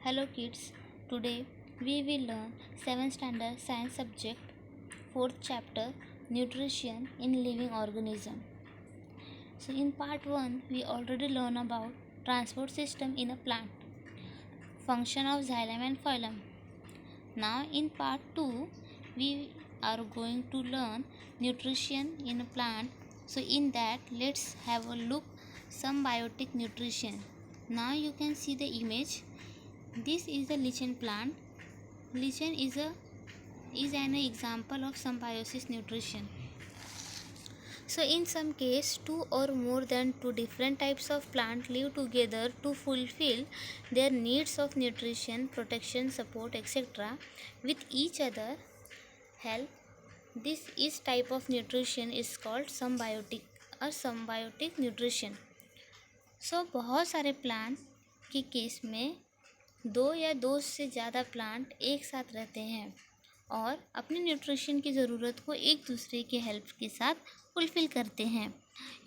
Hello kids, today we will learn 7th standard science subject 4th chapter nutrition in living organism. So in part 1 we already learn about transport system in a plant, function of xylem and phloem. Now in part 2 we are going to learn nutrition in a plant. So in that let's have a look some biotic nutrition. Now you can see the image. This is the lichen plant. Lichen is an example of symbiosis nutrition. So in some case, two or more than two different types of plant live together to fulfill their needs of nutrition, protection, support, etc. with each other help. This is type of nutrition is called symbiotic or symbiotic nutrition. So बहुत सारे plant के case में दो या दो से ज़्यादा plant एक साथ रहते हैं और अपनी न्यूट्रिशन की ज़रूरत को एक दूसरे के हेल्प के साथ फुलफ़िल करते हैं,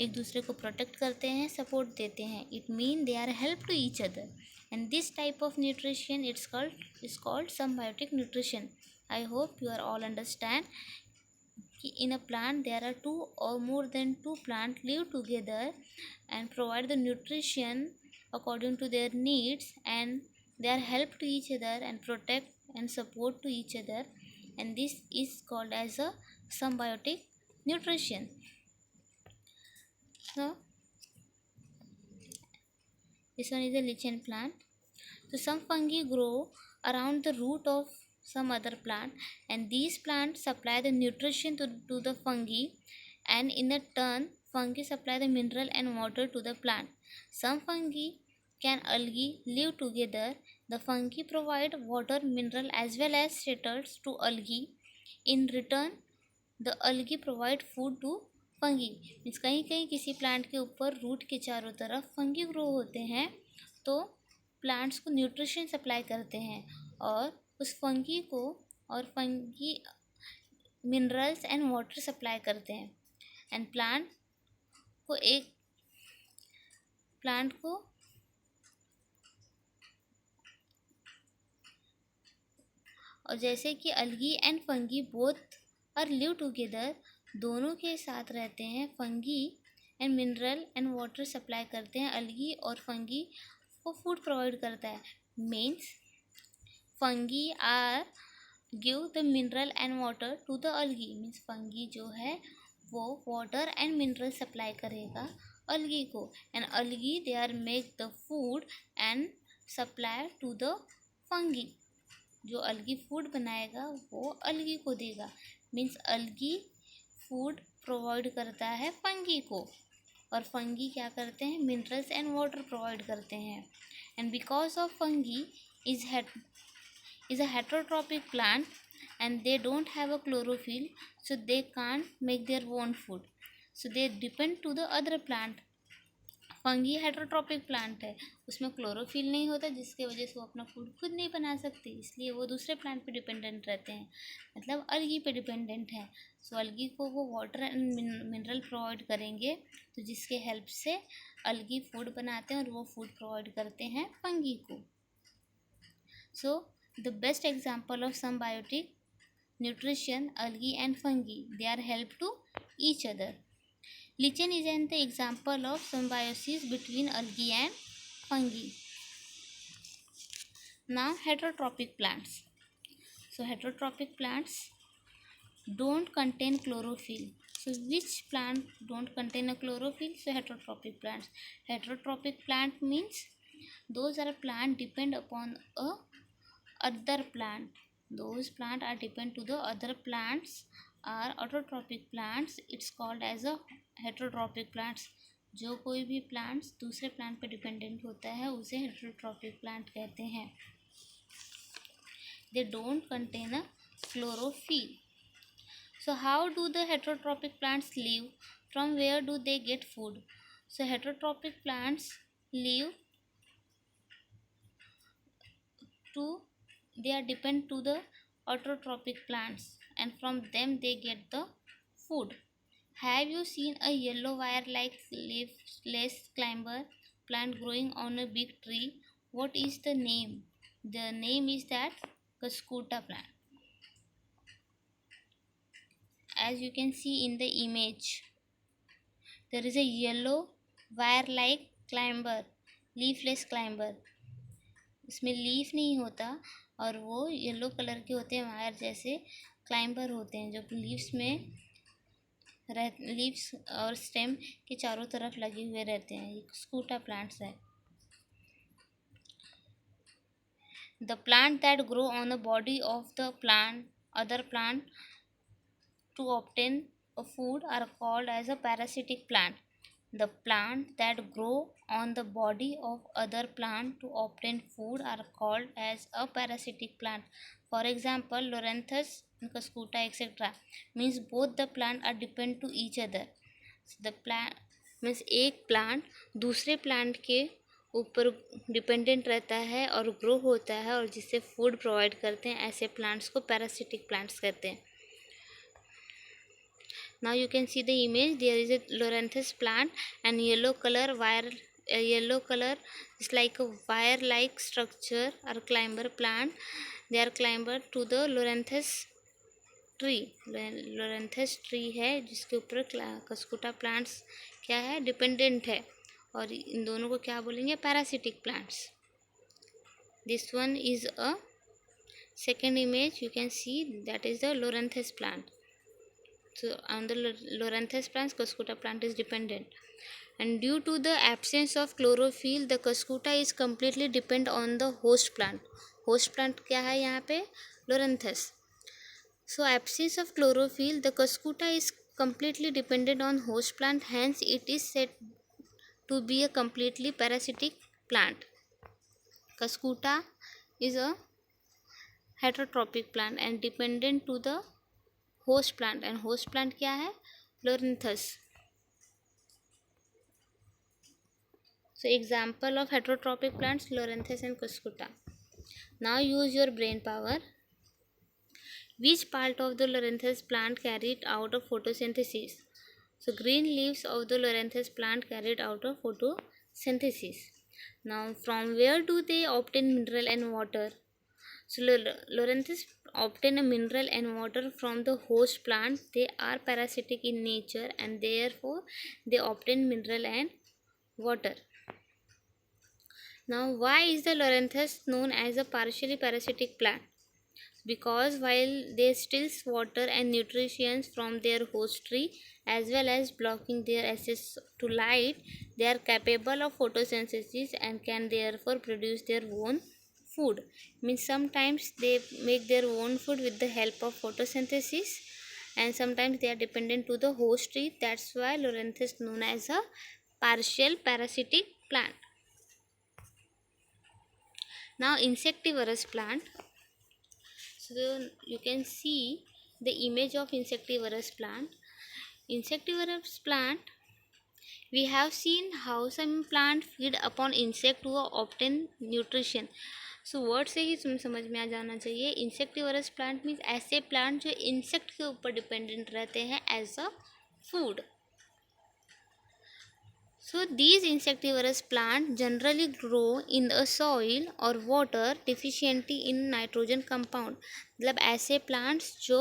एक दूसरे को प्रोटेक्ट करते हैं, सपोर्ट देते हैं. It mean they are help to each other and this type of nutrition is called symbiotic nutrition. I hope you are all understand कि in a plant there are two or more than two plants live together and provide the nutrition according to their needs, and they are help to each other and protect and support to each other, and this is called as a symbiotic nutrition. So this one is a lichen plant. So some fungi grow around the root of some other plant, and these plants supply the nutrition to the fungi, and in the turn fungi supply the mineral and water to the plant. Some fungi can algae live together. The fungi provide water, mineral as well as shelters to algae. In return the algae provide food to fungi. Means कहीं कहीं किसी plant के ऊपर root के चारों तरफ fungi grow होते हैं तो प्लांट्स को न्यूट्रिशन सप्लाई करते हैं और उस फंगी को और fungi minerals and water supply करते हैं एंड प्लांट को और जैसे कि algae and fungi both are live together, दोनों के साथ रहते हैं. Fungi and mineral and water supply करते हैं, अलगी और फंगी को फूड प्रोवाइड करता है. Means fungi are give the mineral and water to the algae. Means fungi जो है वो वाटर एंड मिनरल सप्लाई करेगा अलगी को, and algae they are make the food and supply to the fungi. जो algae food बनाएगा वो अलगी को देगा. मीन्स अलगी फूड प्रोवाइड करता है फंगी को और फंगी क्या करते हैं, मिनरल्स एंड वाटर प्रोवाइड करते हैं. And because of fungi is a heterotrophic plant and they don't have a chlorophyll, so they can't make their own food, so they depend to the other plant. Fungi heterotrophic plant है, उसमें chlorophyll नहीं होता जिसके वजह से वो अपना food खुद नहीं बना सकते, इसलिए वो दूसरे प्लांट पे डिपेंडेंट रहते हैं, मतलब अलगी पे डिपेंडेंट है. सो अलगी को वो वाटर एंड मिनरल प्रोवाइड करेंगे तो जिसके हेल्प से अलगी फूड बनाते हैं और वो फूड प्रोवाइड करते हैं फंगी को. सो the best example of symbiotic nutrition, algae and fungi, they are help to each other. Lichen is an example of symbiosis between algae and fungi. Now heterotrophic plants. So heterotrophic plants don't contain chlorophyll. So which plant don't contain a chlorophyll? So heterotrophic plants. Heterotrophic plant means those are plant depend upon a other plant. Those plant are depend to the other plants are autotrophic plants. It's called as a heterotrophic plants. जो कोई भी plants दूसरे plant पे dependent होता है उसे heterotrophic plant कहते हैं. They don't contain a chlorophyll. So how do the heterotrophic plants live? From where do they get food? So heterotrophic plants live they are depend to the autotrophic plants and from them they get the food. Have you seen a yellow wire like leafless climber plant growing on a big tree? What is the name? The name is that Cuscuta plant. As you can see in the image, there is a yellow wire-like climber, leafless climber. इसमें leaf नहीं होता और वो yellow colour के होते हैं, wire जैसे climber होते हैं जो लीव्स में लीव्स और स्टेम के चारों तरफ लगे हुए रहते हैं. ये स्कूटा प्लांट्स है. The plant that grow on the body of the plant, other plant to obtain a food are called as a parasitic plant. The plant that grow on the body of other plant to obtain food are called as a parasitic plant. For example, Loranthus, Cuscuta, etc. means both the plant are depend to each other. So the plant means एक plant दूसरे plant के ऊपर dependent रहता है और grow होता है और जिससे फूड प्रोवाइड करते हैं. ऐसे प्लांट्स को पैरासिटिक प्लांट्स कहते हैं. Now you can see the image. There is a Loranthus plant and yellow color is like a wire like structure or climber plant. They are climber to the Loranthus tree. Loranthus tree है जिसके ऊपर Cuscuta plants क्या है, dependent है. और इन दोनों को क्या बोलेंगे, parasitic plants. This one is a second image. You can see that is the Loranthus plant. So on the Loranthus plants, Cuscuta plant is dependent. And due to the absence of chlorophyll, the Cuscuta is completely depend on the host plant. Host plant क्या है यहाँ पे, Loranthus. So absence of chlorophyll, the Cuscuta is completely dependent on host plant. Hence, it is said to be a completely parasitic plant. Cuscuta is a heterotrophic plant and dependent to the host plant. And host plant क्या है, Loranthus. So example of heterotrophic plants Loranthus and Cuscuta. Now use your brain power. Which part of the Loranthus plant carried out of photosynthesis. So green leaves of the Loranthus plant carried out of photosynthesis. Now from where do they obtain mineral and water. So Loranthus obtain a mineral and water from the host plant. They are parasitic in nature and therefore they obtain mineral and water. Now why is the Loranthus known as a partially parasitic plant? Because while they steal water and nutrition from their host tree as well as blocking their access to light, they are capable of photosynthesis and can therefore produce their own food. Means sometimes they make their own food with the help of photosynthesis and sometimes they are dependent to the host tree. That's why Loranthus is known as a partial parasitic plant. Now insectivorous plant. So you can see the image of insectivorous plant. Insectivorous plant, we have seen how some plant feed upon insect to obtain nutrition. So word से ही समझ में आ जाना चाहिए. Insectivorous plant means ऐसे plant जो insect के ऊपर डिपेंडेंट रहते हैं as a food. So these insectivorous plant generally grow in a soil और water deficiency in nitrogen compound. मतलब ऐसे प्लांट्स जो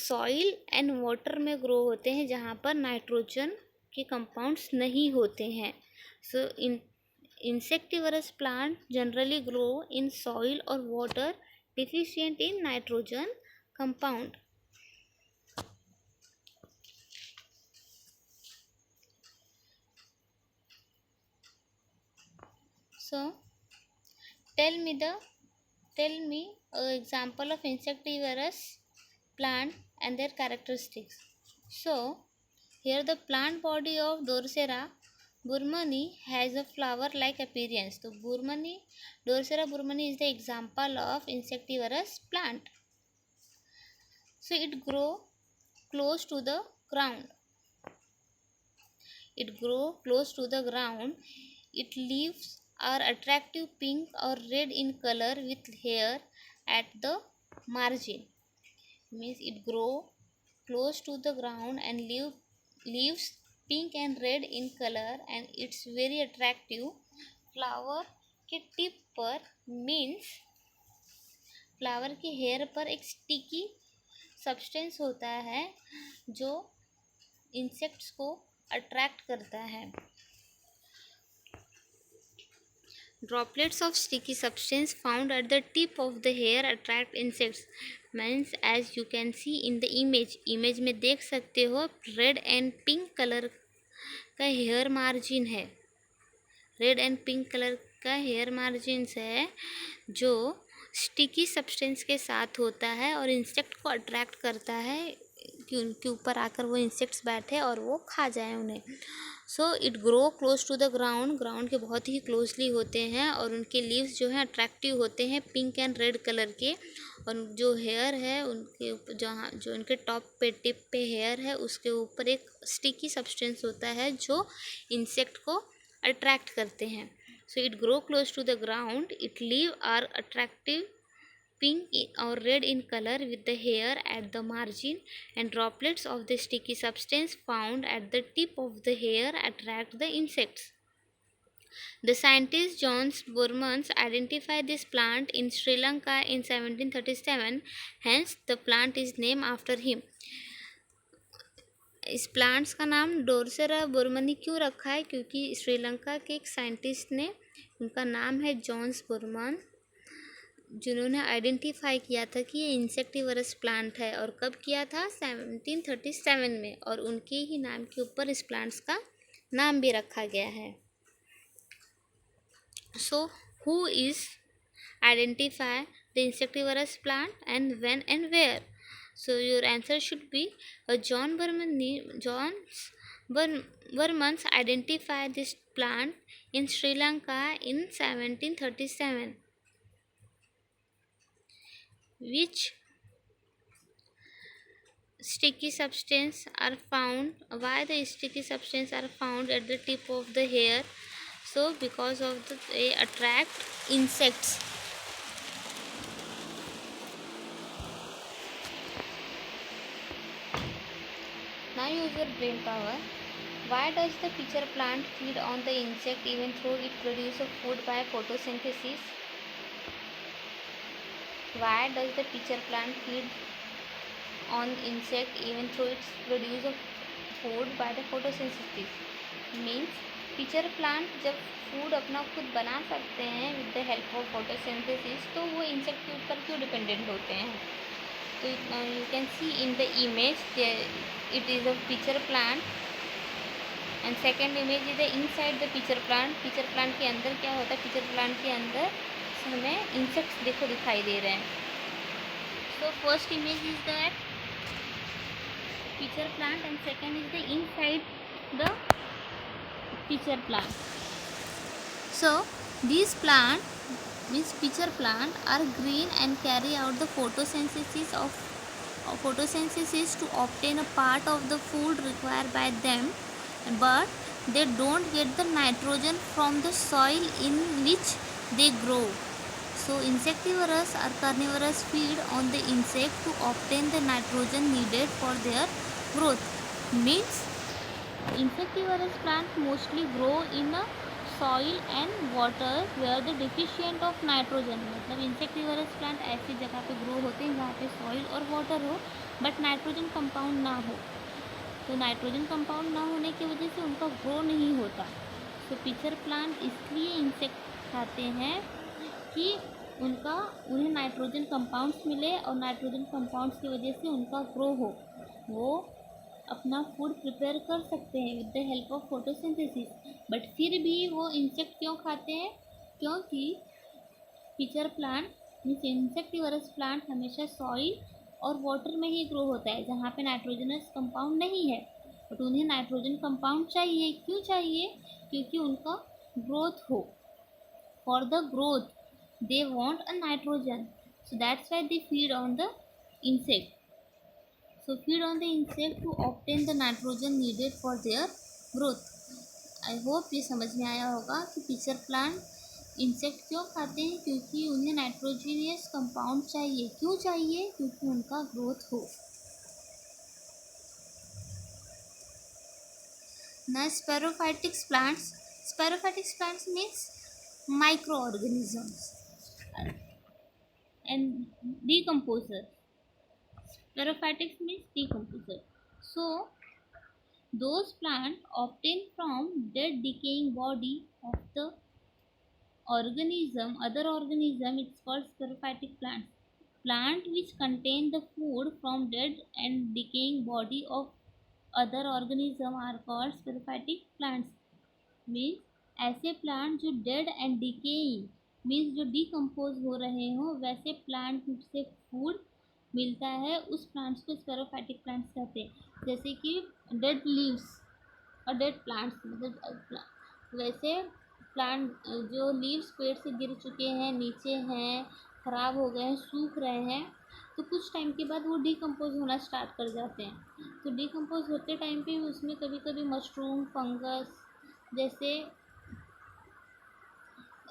सॉइल एंड वाटर में ग्रो होते हैं जहाँ पर नाइट्रोजन के कंपाउंड्स नहीं होते हैं. सो insectivorous plant generally grow in soil or water deficient in nitrogen compound. So tell me a example of insectivorous plant and their characteristics. So here the plant body of Dorsera burmani has a flower-like appearance. So Dorsera burmani is the example of insectivorous plant. So it grow close to the ground. Its leaves are attractive pink or red in color with hair at the margin. Means it grow close to the ground and leaves pink and red in color and it's very attractive flower के tip पर means flower के hair पर एक sticky substance होता है जो insects को attract करता है. Droplets of sticky substance found at the tip of the hair attract insects. Means as you can see in the image में देख सकते हो रेड एंड पिंक कलर का हेयर मार्जिन है. रेड एंड पिंक कलर का hair margins है जो sticky substance के साथ होता है और इंसेक्ट को अट्रैक्ट करता है कि उनके ऊपर आकर वो इंसेक्ट्स बैठे और वो खा जाए उन्हें. So it grow close to the ground के बहुत ही क्लोजली होते हैं और उनके लीव्स जो हैं अट्रैक्टिव होते हैं पिंक एंड रेड कलर के. और जो हेयर है उनके ऊपर जहाँ जो उनके टॉप पे टिप पे हेयर है उसके ऊपर एक स्टिकी सब्सटेंस होता है जो इंसेक्ट को अट्रैक्ट करते हैं. So it grow close to the ground. It leave are attractive pink or red in color with the hair at the margin, and droplets of the sticky substance found at the tip of the hair attract the insects. The scientist John Burmans identified this plant in Sri Lanka in 1737, hence the plant is named after him. इस plants का नाम डोरसेरा बुर्मनी क्यों रखा है? क्योंकि श्रीलंका के एक scientist ने, उनका नाम है जॉन्स बुर्मन, जिन्होंने आइडेंटिफाई किया था कि ये इंसेक्टिवरस प्लांट है. और कब किया था? 1737 में. और उनके ही नाम के ऊपर इस प्लांट्स का नाम भी रखा गया है. So who is identify the insectivorous plant and when and where? So your answer should be John Burmans identify this plant in Sri Lanka in 1737. Which sticky substance are found? Why the sticky substance are found at the tip of the hair? So because of they attract insects. Now use your brain power. Why does the pitcher plant feed on the insect even though it produces food by photosynthesis? Why does the pitcher plant feed on insect even though it's produce of food by the photosynthesis? Means pitcher plant जब food अपना खुद बना सकते हैं with the help of photosynthesis तो वो insect के ऊपर क्यों डिपेंडेंट होते हैं? तो you can C in the image it is a pitcher plant and second image is inside the pitcher plant. pitcher plant के अंदर क्या होता है? pitcher plant के अंदर हमें इंसेक्ट्स देखो दिखाई दे रहे हैं. So first image is that pitcher plant and second is the inside the pitcher plant. So these plant means pitcher plant are green and carry out the photosynthesis to obtain a part of the food required by them, but they don't get the nitrogen from the soil in which they grow. So insectivorous or carnivorous feed on the insect to obtain the nitrogen needed for their growth. Means insectivorous plants mostly grow in a soil and water where the deficient of nitrogen. मतलब insectivorous plant ऐसी जगह पे grow होते हैं जहाँ पे soil और water हो बट नाइट्रोजन कंपाउंड ना हो. तो नाइट्रोजन कंपाउंड ना होने की वजह से उनका ग्रो नहीं होता. तो पिचर प्लांट इसलिए इंसेक्ट खाते हैं कि उन्हें नाइट्रोजन कंपाउंड्स मिले और नाइट्रोजन कंपाउंड्स की वजह से उनका ग्रो हो. वो अपना फूड प्रिपेयर कर सकते हैं with the help of photosynthesis. But फिर भी वो इंसेक्ट क्यों खाते हैं? क्योंकि pitcher plant means insectivorous plant हमेशा सॉइल और वाटर में ही ग्रो होता है जहाँ पे नाइट्रोजनस कंपाउंड नहीं है. बट उन्हें नाइट्रोजन कंपाउंड चाहिए. क्यों चाहिए? क्योंकि उनका ग्रोथ हो. For the growth they want a nitrogen, so that's why they feed on the insect. So feed on the insect to obtain the nitrogen needed for their growth. I hope ये समझ में आया होगा कि pitcher plant insect क्यों खाते हैं? क्योंकि उन्हें नाइट्रोजीनियस कंपाउंड चाहिए. क्यों चाहिए? क्योंकि उनका ग्रोथ हो. Now Sperophytic plants means microorganisms and decomposer. Spherophatics means decomposer. So those plants obtained from dead decaying body of the other organism, it's called spirophytic plants. Plant which contain the food from dead and decaying body of other organism are called spirophytic plants. Means ऐसे plant जो dead and decaying means जो decompose हो रहे हो वैसे plant से food मिलता है, उस प्लांट्स को स्पेरोफाइटिक प्लांट्स कहते हैं। जैसे कि डेड लीव्स और डेड प्लांट्स, मतलब वैसे प्लांट जो लीव्स पेड़ से गिर चुके हैं, नीचे हैं, ख़राब हो गए हैं, सूख रहे हैं, तो कुछ टाइम के बाद वो डिकम्पोज होना स्टार्ट कर जाते हैं। तो डिकम्पोज होते टाइम पे उसमें कभी कभी मशरूम, फंगस जैसे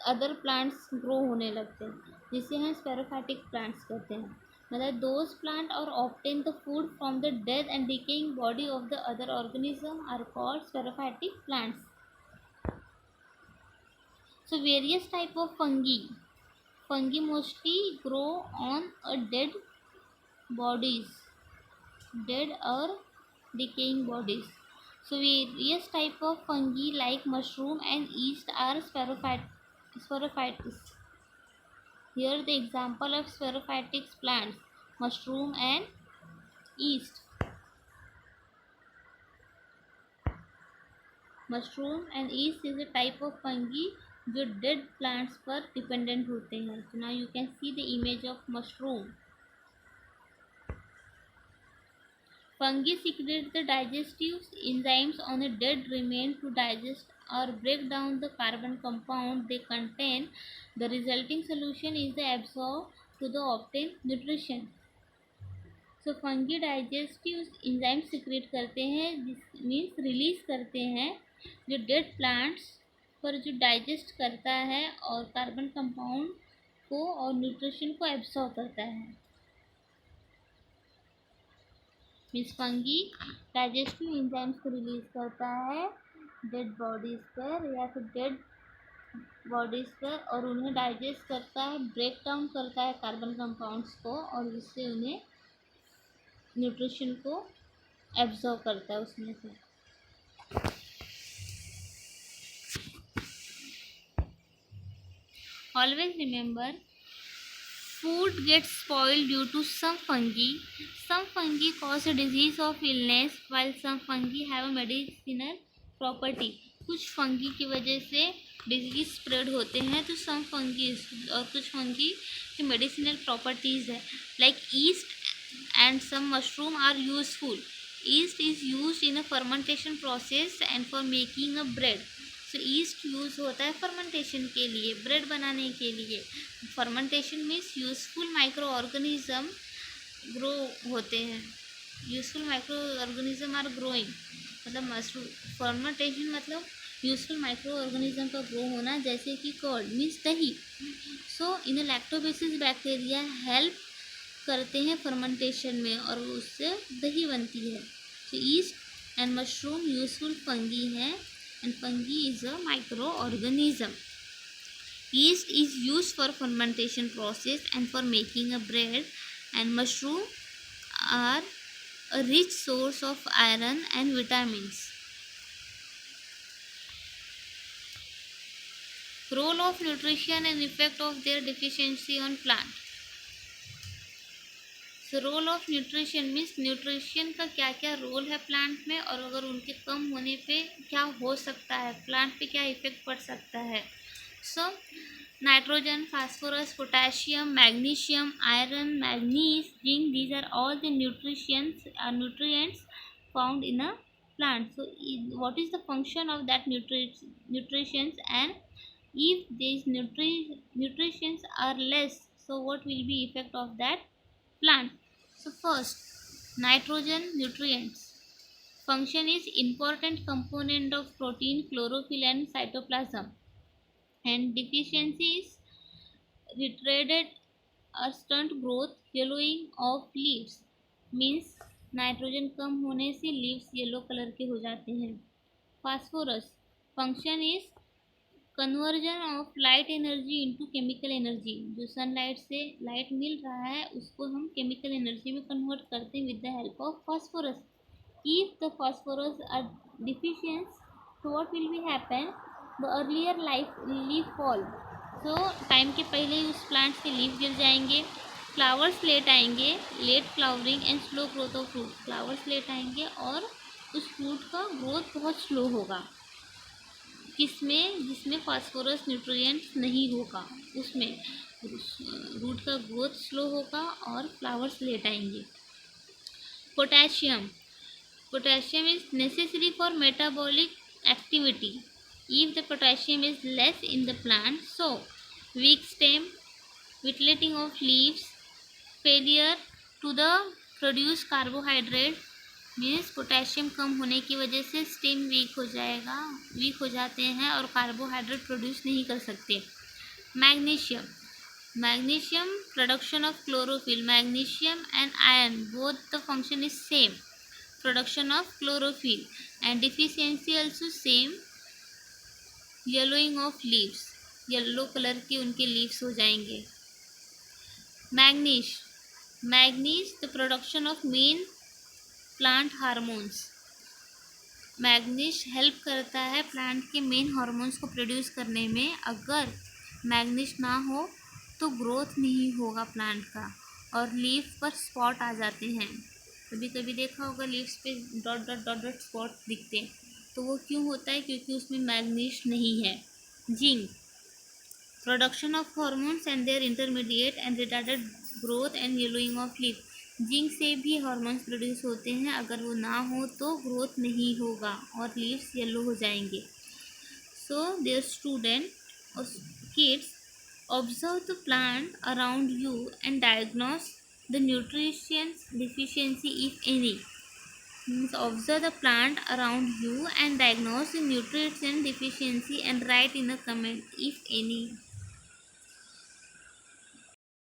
अदर प्लांट्स ग्रो होने लगते हैं, जिसे हम स्पेरोफाइटिक प्लांट्स कहते हैं। मतलब दोज प्लांट और obtain the food from the dead and decaying body of the other organism are called saprophytic plants. So various type of fungi. Fungi mostly grow on a dead or decaying bodies. So various type of fungi like mushroom and yeast are spirophytes. Here the example of spirophytic plants: mushroom and yeast. Mushroom and east is a type of fungi जो dead plants पर dependent होते हैं। तो now you can see the image of mushroom. Fungi secrete the digestive enzymes on a dead remain to digest or break down the carbon compound they contain. The resulting solution is the absorb to the obtained nutrition. So fungi digestive enzyme secrete करते हैं, जिस means release करते हैं, जो dead plants पर जो digest करता है और कार्बन कंपाउंड को और न्यूट्रिशन को एब्सॉर्ब करता है। मीन्स फंगी डाइजेस्टिव एंजाइम्स को रिलीज करता है डेड बॉडीज पर या फिर डेड बॉडीज पर, और उन्हें डाइजेस्ट करता है, ब्रेक डाउन करता है कार्बन कंपाउंड्स को, और जिससे उन्हें न्यूट्रिशन को एब्जॉर्ब करता है उसमें से। Always remember, food gets spoiled due to some fungi. Some fungi cause a disease of illness while some fungi have a medicinal property. कुछ फंगी की वजह से डिजीज स्प्रेड होते हैं, तो सम फंगी और कुछ फंगी की मेडिसिनल प्रॉपर्टीज़ है। Like east and some mushroom are useful. Yeast is used in a fermentation process and for making a bread. So yeast use होता है फर्मेंटेशन के लिए, ब्रेड बनाने के लिए। Fermentation means useful micro organism grow होते हैं, useful micro organism are growing. मतलब मशरूम फर्मेंटेशन मतलब यूजफुल माइक्रो ऑर्गेनिज्म का ग्रो होना, जैसे कि कर्ड मीन्स दही। सो इन लैक्टोबेसिस बैक्टीरिया हेल्प करते हैं फर्मेंटेशन में और उससे दही बनती है। तो yeast and mushroom useful fungi हैं and fungi is a micro organism. Yeast is use for fermentation process and for making a bread and mushroom are a rich source of iron and vitamins. Role of nutrition and effect of their deficiency on plant. So role of nutrition means nutrition का क्या क्या role है plant में, और अगर उनके कम होने पे क्या हो सकता है, प्लांट पे क्या इफेक्ट पड़ सकता है। So nitrogen, phosphorus, potassium, magnesium, iron, manganese, zinc, these are all the nutrients found in a plant. So what is the function of that nutritions, and if these nutritions are less, so what will be effect of that plant. So first, nitrogen nutrients function is important component of protein, chlorophyll and cytoplasm, and deficiency is retarded or stunt growth, yellowing of leaves means nitrogen कम होने से leaves yellow colour के हो जाते हैं। Phosphorus function is conversion of light energy into chemical energy, जो sunlight से light मिल रहा है उसको हम केमिकल एनर्जी में कन्वर्ट करते हैं with the help of phosphorus. If the phosphorus are deficient, so what will be happen? The earlier leaf fall. So time के पहले ही उस प्लांट के लीफ गिर जाएंगे. फ्लावर्स लेट आएंगे, late flowering and slow growth of fruit. Flowers late आएंगे और उस फ्रूट का ग्रोथ बहुत स्लो होगा. किसमें? जिसमें फास्फोरस न्यूट्रिएंट्स नहीं होगा उसमें रूट का ग्रोथ स्लो होगा और फ्लावर्स लेट आएंगे. Potassium. Potassium is necessary for metabolic activity. If the potassium is less in the plant, so weak stem, whittling of leaves, failure to the produce carbohydrate, means potassium कम होने की वजह से stem week हो जाते हैं और कार्बोहाइड्रेट प्रोड्यूस नहीं कर सकते. Magnesium. Magnesium production of chlorophyll. Magnesium and iron both the function is same, production of chlorophyll, and deficiency also same, yellowing of leaves, yellow colour के उनके लीव्स हो जाएंगे. Magnesium. Manganese the production of main plant hormones. Magnesium help करता है plant के main hormones को produce करने में. अगर मैग्नीश ना हो तो ग्रोथ नहीं होगा प्लांट का और लीफ पर स्पॉट आ जाते हैं. कभी कभी देखा होगा लीव्स पे dot dot dot dot spot दिखते हैं, तो वो क्यों होता है? क्योंकि उसमें मैग्नीश नहीं है. Zinc. Production of hormones and their intermediate and retarded growth and yellowing of leaf. Zinc से भी हार्मोन्स प्रोड्यूस होते हैं, अगर वो ना हो तो ग्रोथ नहीं होगा और लीव्स येलो हो जाएंगे. सो देयर स्टूडेंट और kids, observe the plant around you and diagnose the nutrition deficiency if any. Means observe the plant around you and diagnose the nutrition deficiency and write in a comment if any.